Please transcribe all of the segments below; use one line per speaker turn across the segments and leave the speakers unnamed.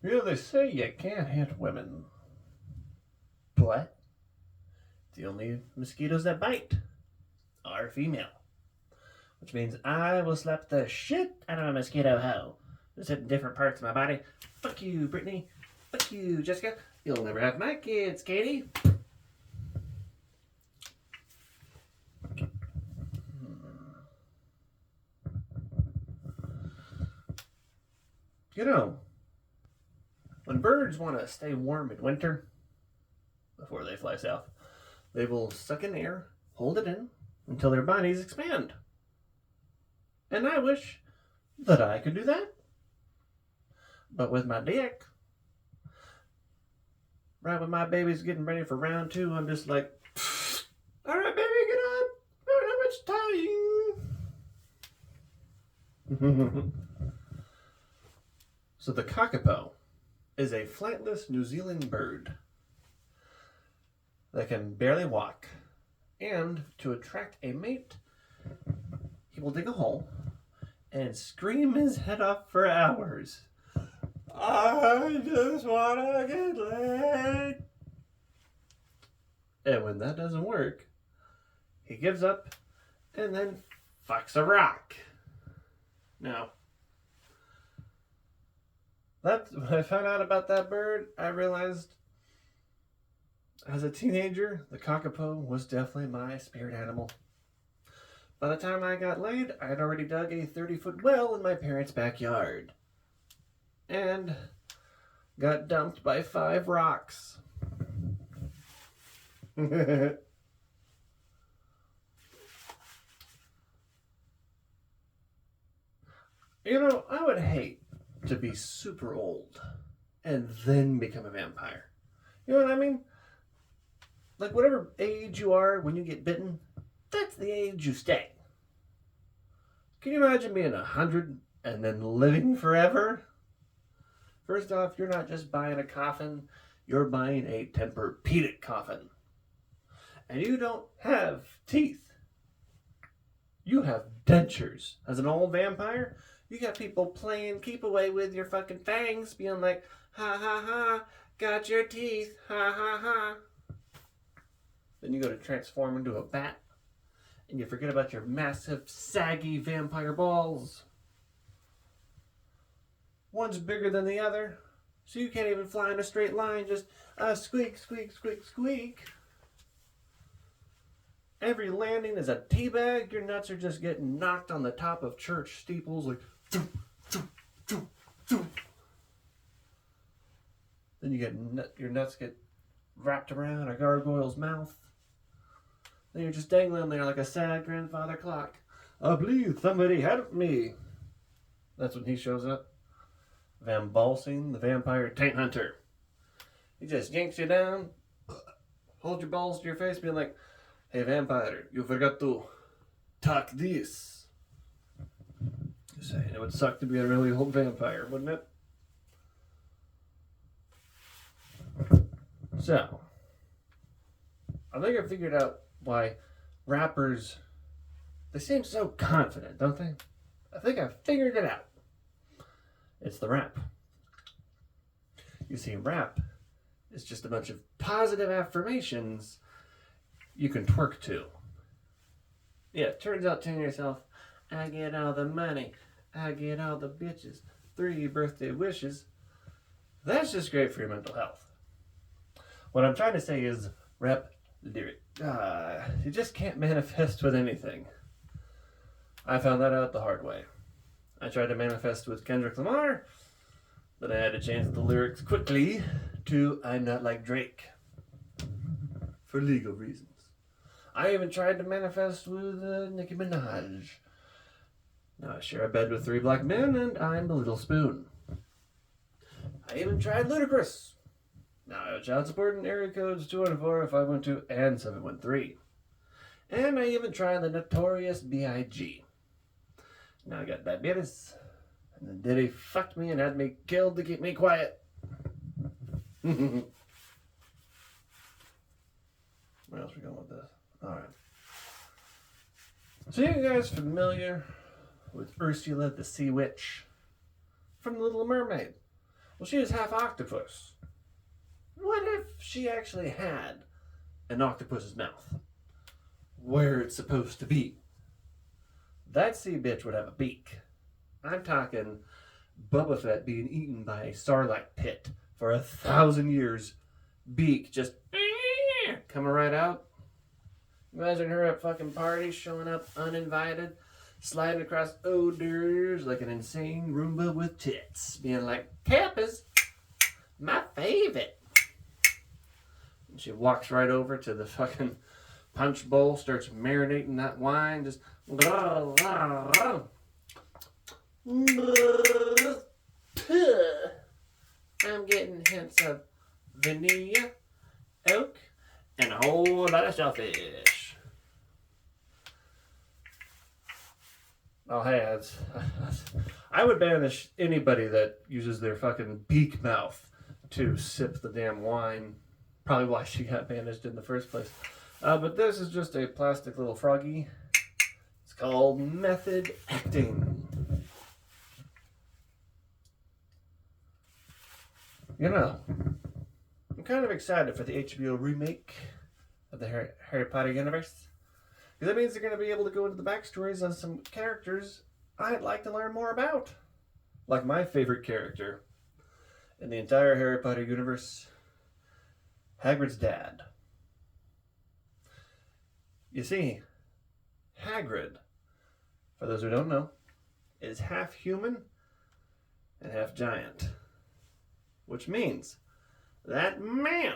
You know, they say you can't hit women, but the only mosquitoes that bite are female. Which means I will slap the shit out of a mosquito hoe. Just hitting different parts of my body. Fuck you, Brittany. Fuck you, Jessica. You'll never have my kids, Katie. You know, when birds want to stay warm in winter, before they fly south, they will suck in air, hold it in, until their bodies expand. And I wish that I could do that. But with my dick, right when my baby's getting ready for round two, I'm just like, all right, baby, get on. I don't have much time. So the kakapo is a flightless New Zealand bird that can barely walk. And to attract a mate, he will dig a hole and scream his head off for hours. I just wanna get laid. And when that doesn't work, he gives up and then fucks a rock. Now, when I found out about that bird, I realized as a teenager, the kakapo was definitely my spirit animal. By the time I got laid, I had already dug a 30-foot well in my parents' backyard. And got dumped by 5 rocks. You know, I would hate to be super old and then become a vampire. You know what I mean? Like, whatever age you are when you get bitten, that's the age you stay. Can you imagine being 100 and then living forever? First off, you're not just buying a coffin, you're buying a Tempur-Pedic coffin. And you don't have teeth. You have dentures. As an old vampire, you got people playing keep away with your fucking fangs, being like, ha ha ha, got your teeth, ha ha ha. Then you go to transform into a bat, and you forget about your massive, saggy vampire balls. One's bigger than the other, so you can't even fly in a straight line, just squeak, squeak, squeak, squeak. Every landing is a teabag. Your nuts are just getting knocked on the top of church steeples like thump, thump, thump, thump. Then you get your nuts get wrapped around a gargoyle's mouth. Then you're just dangling there like a sad grandfather clock. Oh, please, somebody help me. That's when he shows up. Van Balsing, the vampire taint hunter. He just yanks you down, hold your balls to your face, being like, hey, vampire, you forgot to tuck this. Just saying, it would suck to be a really old vampire, wouldn't it? So, I think I figured out why rappers, they seem so confident, don't they? I think I figured it out. It's the rap. You see, rap is just a bunch of positive affirmations you can twerk to. Yeah, it turns out telling yourself, I get all the money, I get all the bitches, 3 birthday wishes. That's just great for your mental health. What I'm trying to say is rap lyric. You just can't manifest with anything. I found that out the hard way. I tried to manifest with Kendrick Lamar, then I had to change the lyrics quickly to I'm not like Drake. For legal reasons. I even tried to manifest with Nicki Minaj. Now I share a bed with 3 black men and I'm the little spoon. I even tried Ludacris. Now I have child support in area codes 214, 512, and 713. And I even tried the notorious B.I.G. Now I got diabetes. And then Diddy fucked me and had me killed to keep me quiet. Where else are we going with this? Alright. So you guys familiar with Ursula the Sea Witch from The Little Mermaid? Well, she is half octopus. What if she actually had an octopus's mouth? Where it's supposed to be? That sea bitch would have a beak. I'm talking Boba Fett being eaten by a Sarlacc pit for 1,000 years. Beak just coming right out. Imagine her at fucking parties, showing up uninvited, sliding across odors like an insane Roomba with tits, being like, Kappa's my favorite. And she walks right over to the fucking punch bowl, starts marinating that wine, just I'm getting hints of vanilla, oak, and a whole lot of shellfish. Oh, hey, I would banish anybody that uses their fucking beak mouth to sip the damn wine. Probably why she got banished in the first place. But this is just a plastic little froggy. It's called Method Acting. You know, I'm kind of excited for the HBO remake of the Harry Potter universe. Because that means they're going to be able to go into the backstories on some characters I'd like to learn more about. Like my favorite character in the entire Harry Potter universe, Hagrid's dad. You see, Hagrid, for those who don't know, is half human and half giant. Which means that man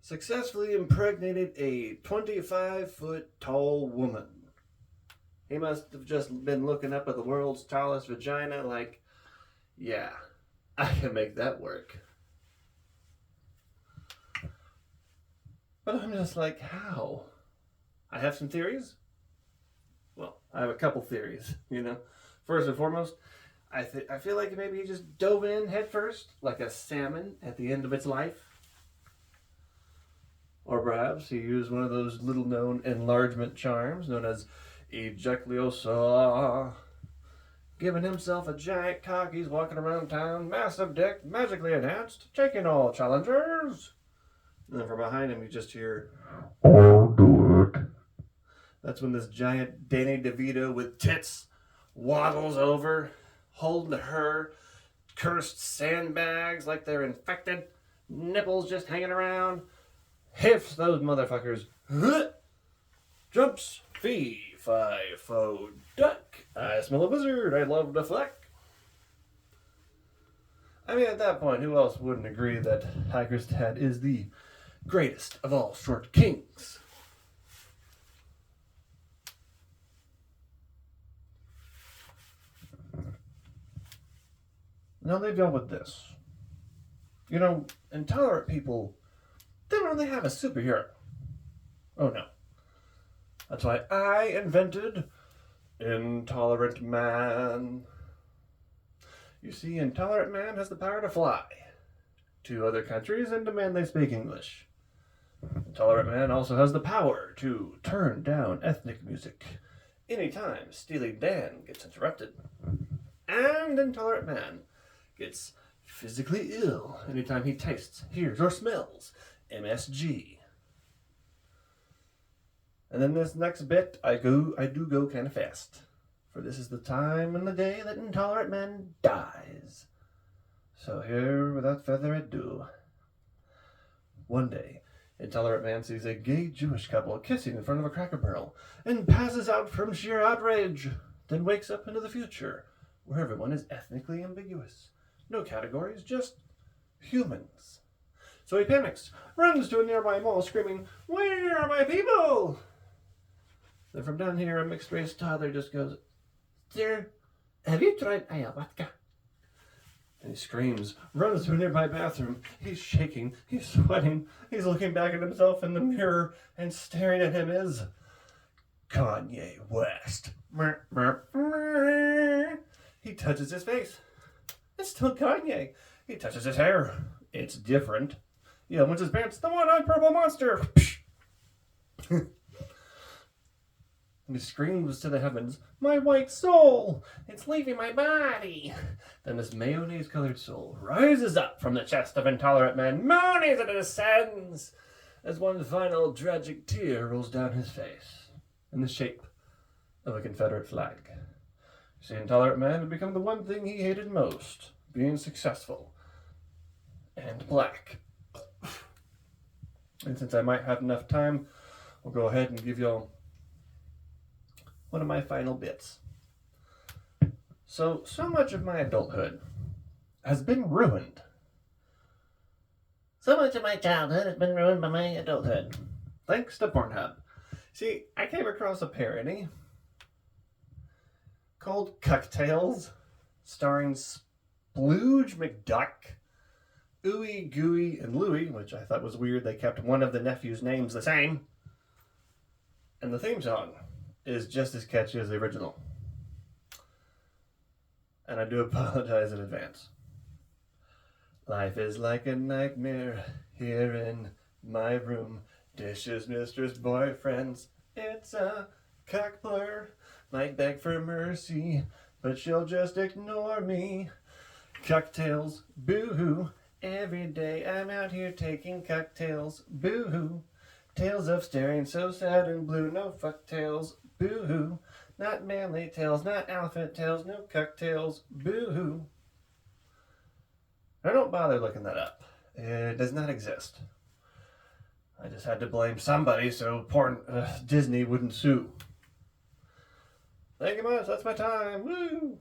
successfully impregnated a 25-foot tall woman. He must have just been looking up at the world's tallest vagina like, yeah, I can make that work. But I'm just like, how? I have some theories. Well, I have a couple theories, you know. First and foremost, I feel like maybe he just dove in head first, like a salmon at the end of its life. Or perhaps he used one of those little-known enlargement charms known as Ejaculiosa, giving himself a giant cock. He's walking around town, massive dick, magically enhanced, taking all challengers. And then from behind him, you just hear, I'll do it. That's when this giant Danny DeVito with tits waddles over, holding her cursed sandbags like they're infected, nipples just hanging around, hiffs those motherfuckers, jumps, fee, fi, fo, duck, I smell a wizard, I love the fleck. I mean, at that point, who else wouldn't agree that Hagrid's dad is the greatest of all short kings? Now they've dealt with this. You know, intolerant people, they don't really have a superhero. Oh no. That's why I invented Intolerant Man. You see, Intolerant Man has the power to fly to other countries and demand they speak English. Intolerant Man also has the power to turn down ethnic music anytime Steely Dan gets interrupted. And Intolerant Man gets physically ill anytime he tastes, hears, or smells MSG. And then this next bit, I do go kind of fast. For this is the time and the day that Intolerant Man dies. So here, without further ado, one day, Intolerant Man sees a gay Jewish couple kissing in front of a Cracker Barrel and passes out from sheer outrage, then wakes up into the future, where everyone is ethnically ambiguous. No categories, just humans. So he panics, runs to a nearby mall screaming, "Where are my people?" Then from down here, a mixed-race toddler just goes, "Sir, have you tried ayahuasca?" And he screams, runs to a nearby bathroom. He's shaking, he's sweating, he's looking back at himself in the mirror, and staring at him is Kanye West. He touches his face. It's still Kanye. He touches his hair. It's different. He opens his pants. The one-eyed purple monster. and he screams to the heavens, "My white soul! It's leaving my body!" Then this mayonnaise-colored soul rises up from the chest of intolerant men, moaning as it ascends, as one final tragic tear rolls down his face, in the shape of a Confederate flag. You see, intolerant man had become the one thing he hated most, being successful and black. And since I might have enough time, I'll go ahead and give y'all one of my final bits. So much of my adulthood has been ruined. So much of my childhood has been ruined by my adulthood. Thanks to Pornhub. See, I came across a parody called Cucktales, starring Splooge McDuck, Ooey Gooey, and Louie, which I thought was weird. They kept one of the nephews' names the same. And the theme song is just as catchy as the original. And I do apologize in advance. Life is like a nightmare here in my room. Dishes, mistress, boyfriends, it's a cock blur. Might beg for mercy, but she'll just ignore me. Cocktails, boo-hoo. Every day I'm out here taking cocktails, boo-hoo. Tales of staring so sad and blue, no fuck tales, boo-hoo. Not manly tales, not elephant tales, no cocktails, boo-hoo. I don't bother looking that up. It does not exist. I just had to blame somebody so Disney wouldn't sue. Thank you much, that's my time, woo!